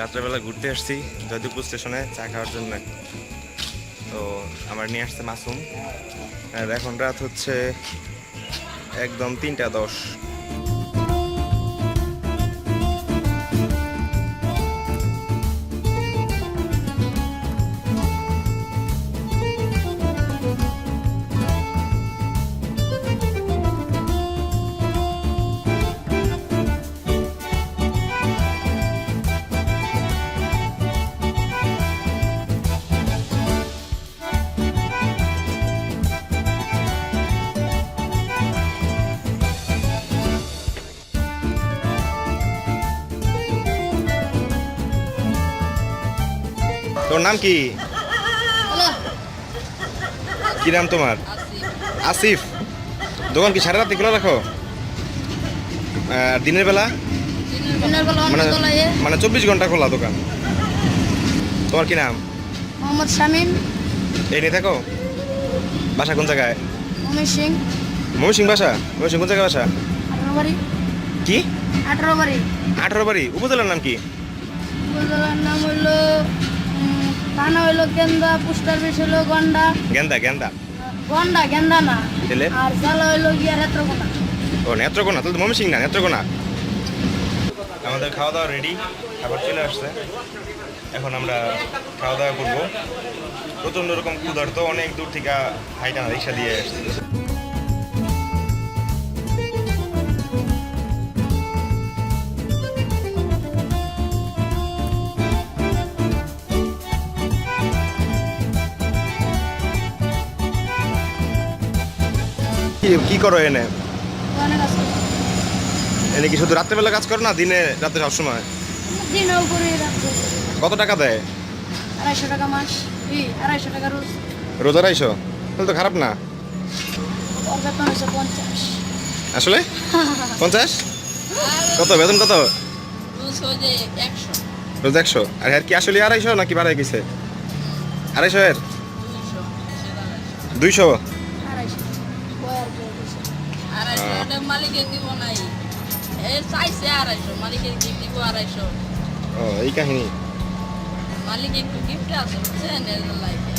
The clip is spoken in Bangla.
রাত্রেবেলা ঘুরতে আসছি জয়দেবপুর স্টেশনে চা খাওয়ার জন্য। তো আমার নিয়ে আসছে মাসুম। আর এখন রাত হচ্ছে একদম 3টা 10। তোর নাম কি? কি নাম তোমার? আসিফ। দোকান কি সারা রাত খোলা রাখো? দিনের বেলা মানে মানে 24 ঘন্টা খোলা দোকান? তোমার কি নাম? মোহাম্মদ শামীম। এই নিয়ে থাকো? বাসা কোন জায়গায়? ময়মনসিংহ। ময়মনসিংহ বাসা? ময়মনসিংহ কোন জায়গায় বাসা? 18 বাড়ি। কি 18 বাড়ি? 18 বাড়ি। উপজেলার নাম কি? উপজেলার নাম হইলো থানা হইলো গেন্দা, পোস্টার অফিস হইলো গন্ডা। গেন্দা গেন্দা গন্ডা গেন্দা না। তাহলে? আর জেলা হইলো গিয়া নেত্রকোনা। ও নেত্রকোনা। তাহলে তো ময়মনসিংহ না, নেত্রকোনা। আমাদের খাওয়া দাওয়া রেডি, খাবার চলে আসছে। এখন আমরা খাওয়া দাওয়া করবো। প্রচণ্ড রকম ক্ষুধার্ত, অনেক দূর থেকে হাইটানা রিক্সা দিয়ে আসছে। কি করো এনে? অনেক আছে। এনে কি শুধু রাত্রেবেলা কাজ করো না দিনে রাতে সবসময়? দিনেও করি, রাত্রে। কত টাকা দেয়? 250 টাকা মাস। 250 টাকা রোজ। রোজ 250? তাহলে তো খারাপ না। ওর বেতন হচ্ছে 50। আসলে 50? কত বেতন কত? রোজ হচ্ছে 100। রোজ 100? আর কি আসলে 250 নাকি বাড়ায় গেছে? 250 এর 200? 250 মালিকের দিব নাই, চাইছে 250, মালিকের গিফট দিব 250। ও এই কাহিনী। মালিক একটু গিফট আছে বুঝছেন, এর লাইফে